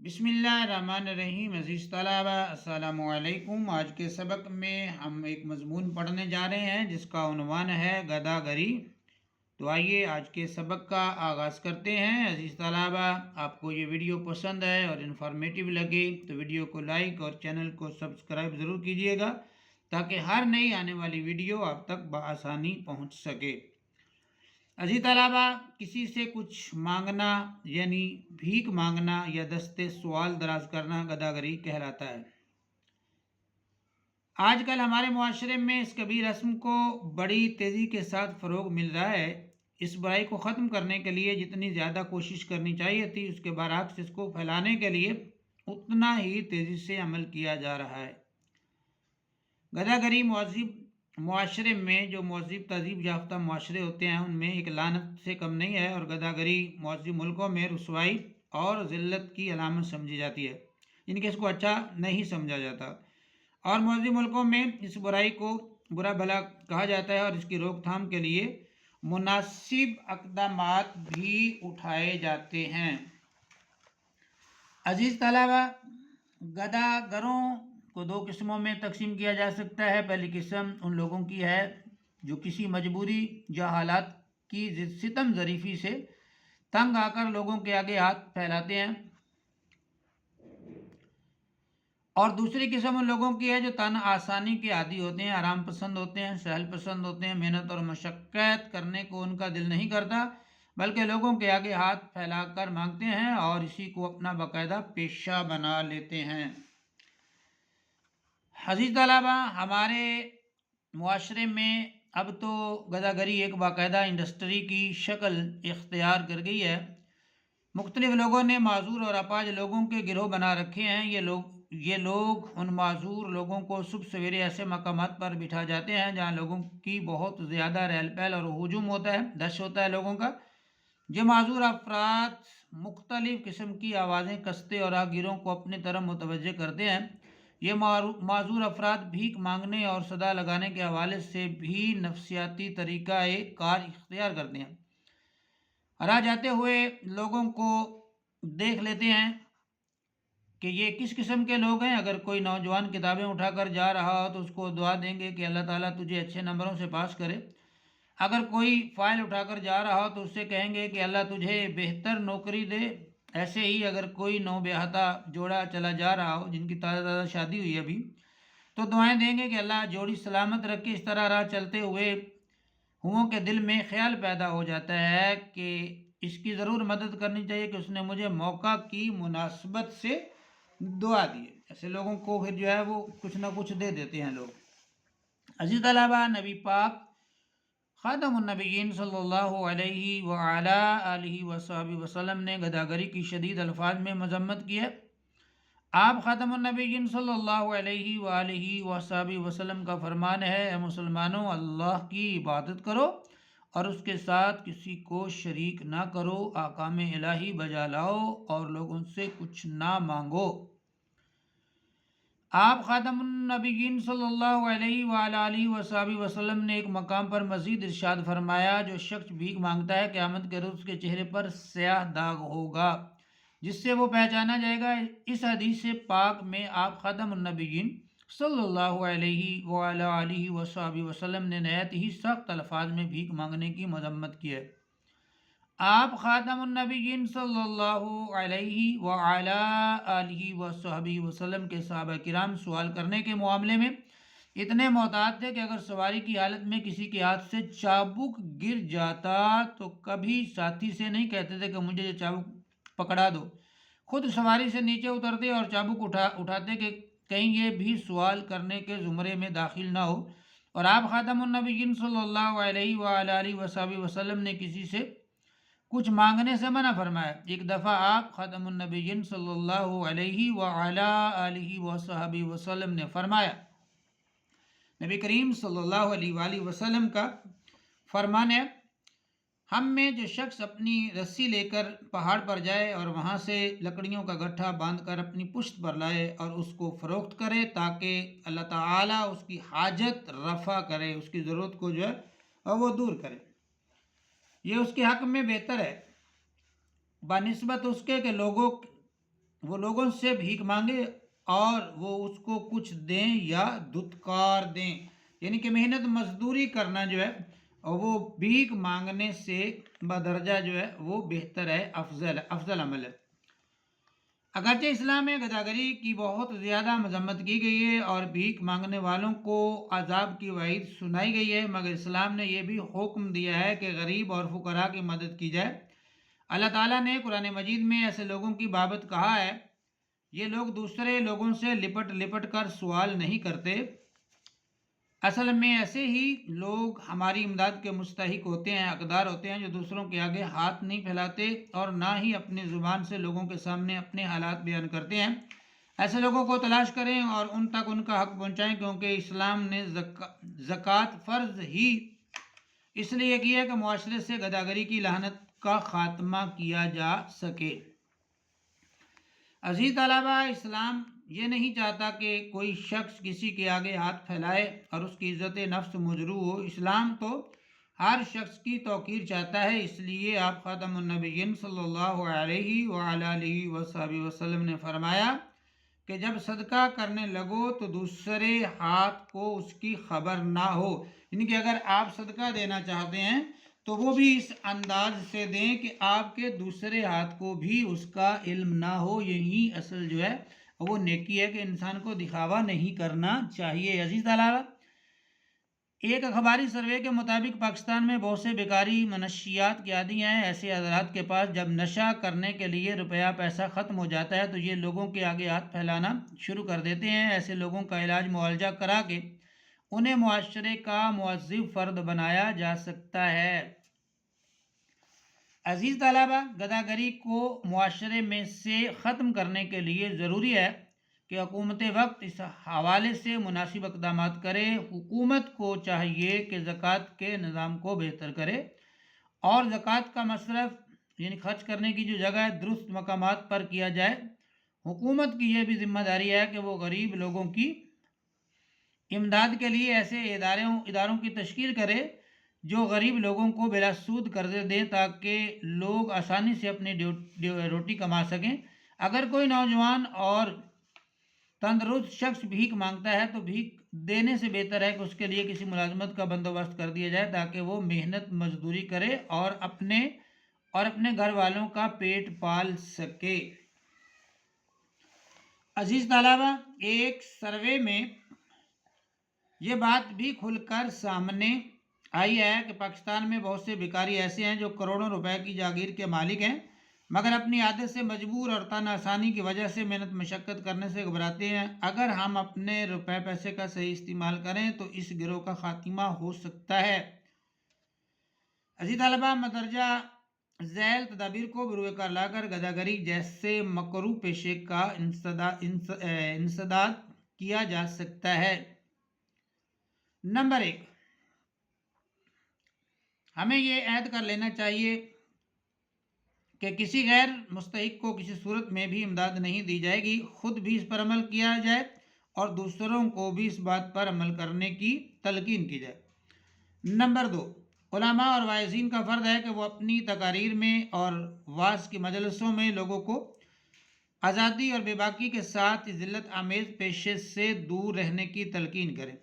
بسم اللہ الرحمن الرحیم۔ عزیز طلبہ السلام علیکم۔ آج کے سبق میں ہم ایک مضمون پڑھنے جا رہے ہیں جس کا عنوان ہے گدھا گری۔ تو آئیے آج کے سبق کا آغاز کرتے ہیں۔ عزیز طلبہ، آپ کو یہ ویڈیو پسند ہے اور انفارمیٹیو لگے تو ویڈیو کو لائک اور چینل کو سبسکرائب ضرور کیجیے گا تاکہ ہر نئی آنے والی ویڈیو آپ تک بآسانی پہنچ سکے۔ عزیز طلبہ، کسی سے کچھ مانگنا یعنی بھیک مانگنا یا دستے سوال دراز کرنا گدھا گری کہلاتا ہے۔ آج کل ہمارے معاشرے میں اس کبھی رسم کو بڑی تیزی کے ساتھ فروغ مل رہا ہے۔ اس برائی کو ختم کرنے کے لیے جتنی زیادہ کوشش کرنی چاہیے تھی، اس کے برعکس اس کو پھیلانے کے لیے اتنا ہی تیزی سے عمل کیا جا رہا ہے۔ گدھا گری معاشرے میں جو مہذب تہذیب یافتہ معاشرے ہوتے ہیں ان میں ایک لعنت سے کم نہیں ہے، اور گدھا گری مہذب ملکوں میں رسوائی اور ذلت کی علامت سمجھی جاتی ہے، یعنی کہ اس کو اچھا نہیں سمجھا جاتا، اور مہذب ملکوں میں اس برائی کو برا بھلا کہا جاتا ہے اور اس کی روک تھام کے لیے مناسب اقدامات بھی اٹھائے جاتے ہیں۔ عزیز طلبہ، گدھا گروں کو دو قسموں میں تقسیم کیا جا سکتا ہے۔ پہلی قسم ان لوگوں کی ہے جو کسی مجبوری یا حالات کی ستم ظریفی سے تنگ آ کر لوگوں کے آگے ہاتھ پھیلاتے ہیں، اور دوسری قسم ان لوگوں کی ہے جو تنہا آسانی کے عادی ہوتے ہیں، آرام پسند ہوتے ہیں، سہل پسند ہوتے ہیں، محنت اور مشقت کرنے کو ان کا دل نہیں کرتا بلکہ لوگوں کے آگے ہاتھ پھیلا کر مانگتے ہیں اور اسی کو اپنا باقاعدہ پیشہ بنا لیتے ہیں۔ عزیز طلبہ، ہمارے معاشرے میں اب تو گدھا گری ایک باقاعدہ انڈسٹری کی شکل اختیار کر گئی ہے۔ مختلف لوگوں نے معذور اور اپاہج لوگوں کے گروہ بنا رکھے ہیں۔ یہ لوگ ان معذور لوگوں کو صبح سویرے ایسے مقامات پر بٹھا جاتے ہیں جہاں لوگوں کی بہت زیادہ رہل پہل اور ہجوم ہوتا ہے، دش ہوتا ہے لوگوں کا۔ یہ معذور افراد مختلف قسم کی آوازیں کستے اور راہگیروں کو اپنی طرف متوجہ کرتے ہیں۔ یہ معذور افراد بھیک مانگنے اور صدا لگانے کے حوالے سے بھی نفسیاتی طریقہ کار اختیار کرتے ہیں۔ راہ جاتے ہوئے لوگوں کو دیکھ لیتے ہیں کہ یہ کس قسم کے لوگ ہیں۔ اگر کوئی نوجوان کتابیں اٹھا کر جا رہا ہو تو اس کو دعا دیں گے کہ اللہ تعالیٰ تجھے اچھے نمبروں سے پاس کرے۔ اگر کوئی فائل اٹھا کر جا رہا ہو تو اس سے کہیں گے کہ اللہ تجھے بہتر نوکری دے۔ ایسے ہی اگر کوئی نوبیاہتا جوڑا چلا جا رہا ہو جن کی تازہ شادی ہوئی ابھی، تو دعائیں دیں گے کہ اللہ جوڑی سلامت رکھے۔ اس طرح راہ چلتے ہوئے کے دل میں خیال پیدا ہو جاتا ہے کہ اس کی ضرور مدد کرنی چاہیے کہ اس نے مجھے موقع کی مناسبت سے دعا دی۔ ایسے لوگوں کو پھر جو ہے وہ کچھ نہ کچھ دے دیتے ہیں لوگ۔ عزیز طلبہ، نبی پاک خاتم النبیین صلی اللہ علیہ وآلہ آلہ وصحبہ وسلم نے گدھا گری کی شدید الفاظ میں مذمت کی ہے۔ آپ خاتم النبیین صلی اللہ علیہ وآلہ وصحبہ وسلم کا فرمان ہے، اے مسلمانوں، اللہ کی عبادت کرو اور اس کے ساتھ کسی کو شریک نہ کرو، احکام الہی بجا لاؤ اور لوگوں سے کچھ نہ مانگو۔ آپ خاتم النبیین صلی اللہ علیہ وآلہ وصحبہ وسلم نے ایک مقام پر مزید ارشاد فرمایا، جو شخص بھیک مانگتا ہے قیامت کے روز کے چہرے پر سیاہ داغ ہوگا جس سے وہ پہچانا جائے گا۔ اس حدیث پاک میں آپ خاتم النبیین صلی اللہ علیہ وآلہ وصحبہ وسلم نے نہایت ہی سخت الفاظ میں بھیک مانگنے کی مذمت کی ہے۔ آپ خاتم النبیین صلی اللہ علیہ وآلہ آلہ وصحبہ وسلم کے صحابہ کرام سوال کرنے کے معاملے میں اتنے محتاط تھے کہ اگر سواری کی حالت میں کسی کے ہاتھ سے چابک گر جاتا تو کبھی ساتھی سے نہیں کہتے تھے کہ مجھے یہ چابک پکڑا دو، خود سواری سے نیچے اترتے اور چابک اٹھاتے کہ کہیں یہ بھی سوال کرنے کے زمرے میں داخل نہ ہو۔ اور آپ خاتم النبیین صلی اللہ علیہ وآلہ وصحبہ وسلم نے کسی سے کچھ مانگنے سے منع فرمایا۔ ایک دفعہ آپ خاتم النبیین صلی اللہ علیہ وآلہ آلہ وصحبہ وسلم نے فرمایا، نبی کریم صلی اللہ علیہ وآلہ وسلم کا فرمان ہے، ہم میں جو شخص اپنی رسی لے کر پہاڑ پر جائے اور وہاں سے لکڑیوں کا گٹھا باندھ کر اپنی پشت پر لائے اور اس کو فروخت کرے تاکہ اللہ تعالیٰ اس کی حاجت رفع کرے، اس کی ضرورت کو جو ہے وہ دور کرے، یہ اس کے حق میں بہتر ہے بنسبت اس کے کہ لوگوں وہ لوگوں سے بھیک مانگے اور وہ اس کو کچھ دیں یا دھتکار دیں، یعنی کہ محنت مزدوری کرنا جو ہے وہ بھیک مانگنے سے بدرجہ جو ہے وہ بہتر ہے، افضل عمل ہے۔ اگرچہ اسلام میں گداگری کی بہت زیادہ مذمت کی گئی ہے اور بھیک مانگنے والوں کو عذاب کی وعید سنائی گئی ہے، مگر اسلام نے یہ بھی حکم دیا ہے کہ غریب اور فقراء کی مدد کی جائے۔ اللہ تعالیٰ نے قرآن مجید میں ایسے لوگوں کی بابت کہا ہے، یہ لوگ دوسرے لوگوں سے لپٹ لپٹ کر سوال نہیں کرتے، اصل میں ایسے ہی لوگ ہماری امداد کے مستحق ہوتے ہیں، حقدار ہوتے ہیں، جو دوسروں کے آگے ہاتھ نہیں پھیلاتے اور نہ ہی اپنی زبان سے لوگوں کے سامنے اپنے حالات بیان کرتے ہیں۔ ایسے لوگوں کو تلاش کریں اور ان تک ان کا حق پہنچائیں، کیونکہ اسلام نے زکوٰۃ فرض ہی اس لیے کی ہے کہ معاشرے سے گداگری کی لعنت کا خاتمہ کیا جا سکے۔ عزیز طلبہ، اسلام یہ نہیں چاہتا کہ کوئی شخص کسی کے آگے ہاتھ پھیلائے اور اس کی عزت نفس مجروح ہو۔ اسلام تو ہر شخص کی توقیر چاہتا ہے، اس لیے آپ خاتم النبیین صلی اللہ علیہ وآلہ وصحبہ وسلم نے فرمایا کہ جب صدقہ کرنے لگو تو دوسرے ہاتھ کو اس کی خبر نہ ہو، یعنی کہ اگر آپ صدقہ دینا چاہتے ہیں تو وہ بھی اس انداز سے دیں کہ آپ کے دوسرے ہاتھ کو بھی اس کا علم نہ ہو۔ یہی اصل جو ہے وہ نیکی ہے کہ انسان کو دکھاوا نہیں کرنا چاہیے۔ عزیز طلبہ، ایک اخباری سروے کے مطابق پاکستان میں بہت سے بیکاری منشیات کے عادی ہیں۔ ایسے حضرات کے پاس جب نشہ کرنے کے لیے روپیہ پیسہ ختم ہو جاتا ہے تو یہ لوگوں کے آگے ہاتھ پھیلانا شروع کر دیتے ہیں۔ ایسے لوگوں کا علاج معالجہ کرا کے انہیں معاشرے کا معزز فرد بنایا جا سکتا ہے۔ عزیز طلبہ، گداگری کو معاشرے میں سے ختم کرنے کے لیے ضروری ہے کہ حکومت وقت اس حوالے سے مناسب اقدامات کرے۔ حکومت کو چاہیے کہ زکوٰۃ کے نظام کو بہتر کرے اور زکوٰۃ کا مصرف یعنی خرچ کرنے کی جو جگہ ہے درست مقامات پر کیا جائے۔ حکومت کی یہ بھی ذمہ داری ہے کہ وہ غریب لوگوں کی امداد کے لیے ایسے اداروں کی تشکیل کرے جو غریب لوگوں کو بلا سود قرضے دیں تاکہ لوگ آسانی سے اپنی روٹی کما سکیں۔ اگر کوئی نوجوان اور تندرست شخص بھیک مانگتا ہے تو بھیک دینے سے بہتر ہے کہ اس کے لیے کسی ملازمت کا بندوبست کر دیا جائے تاکہ وہ محنت مزدوری کرے اور اپنے گھر والوں کا پیٹ پال سکے۔ عزیز طلبہ، ایک سروے میں یہ بات بھی کھل کر سامنے آئی ہے کہ پاکستان میں بہت سے بیکاری ایسے ہیں جو کروڑوں روپے کی جاگیر کے مالک ہیں، مگر اپنی عادت سے مجبور اور تن آسانی کی وجہ سے محنت مشقت کرنے سے گھبراتے ہیں۔ اگر ہم اپنے روپے پیسے کا صحیح استعمال کریں تو اس گروہ کا خاتمہ ہو سکتا ہے۔ عزیز طلبہ، مندرجہ ذیل تدابیر کو بروئے کار لا کر گداگری جیسے مکروہ پیشے کا انسداد کیا جا سکتا ہے۔ نمبر 1، ہمیں یہ عہد کر لینا چاہیے کہ کسی غیر مستحق کو کسی صورت میں بھی امداد نہیں دی جائے گی، خود بھی اس پر عمل کیا جائے اور دوسروں کو بھی اس بات پر عمل کرنے کی تلقین کی جائے۔ نمبر 2، علماء اور واعظین کا فرض ہے کہ وہ اپنی تقاریر میں اور وعظ کی مجلسوں میں لوگوں کو آزادی اور بے باکی کے ساتھ ذلت آمیز پیشے سے دور رہنے کی تلقین کریں۔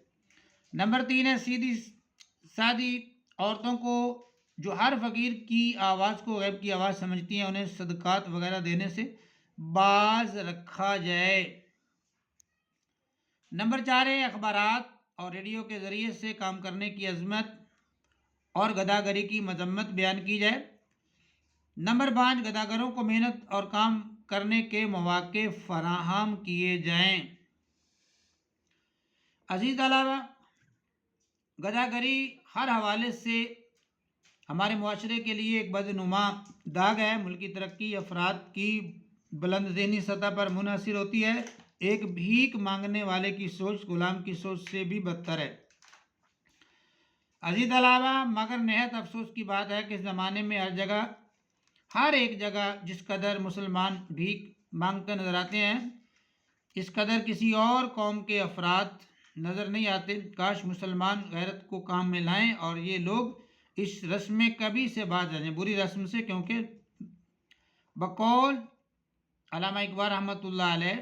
نمبر 3 ہے سیدھی سادی عورتوں کو جو ہر فقیر کی آواز کو غیب کی آواز سمجھتی ہیں انہیں صدقات وغیرہ دینے سے باز رکھا جائے۔ نمبر 4 ہے اخبارات اور ریڈیو کے ذریعے سے کام کرنے کی عظمت اور گداگری کی مذمت بیان کی جائے۔ نمبر 5، گداگروں کو محنت اور کام کرنے کے مواقع فراہم کیے جائیں۔ عزیز طلبہ، گداگری ہر حوالے سے ہمارے معاشرے کے لیے ایک بدنما داغ ہے۔ ملکی ترقی افراد کی بلند ذہنی سطح پر منحصر ہوتی ہے۔ ایک بھیک مانگنے والے کی سوچ غلام کی سوچ سے بھی بدتر ہے۔ عزیز طلبہ، مگر نہایت افسوس کی بات ہے کہ اس زمانے میں ہر ایک جگہ جس قدر مسلمان بھیک مانگتے نظر آتے ہیں اس قدر کسی اور قوم کے افراد نظر نہیں آتے۔ کاش مسلمان غیرت کو کام میں لائیں اور یہ لوگ اس رسم کبھی سے باز آ جائیں، بری رسم سے، کیونکہ بقول علامہ اقبال رحمۃ اللہ علیہ،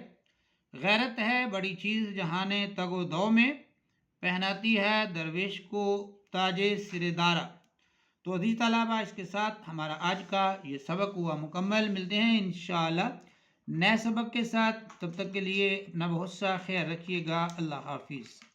غیرت ہے بڑی چیز جہاں نے تگ و دو میں، پہناتی ہے درویش کو تاج سر دارا۔ تو عزیز طلبہ، اس کے ساتھ ہمارا آج کا یہ سبق ہوا مکمل۔ ملتے ہیں انشاءاللہ نئے سبق کے ساتھ، تب تک کے لیے اپنا بہت سا خیال رکھیے گا۔ اللہ حافظ۔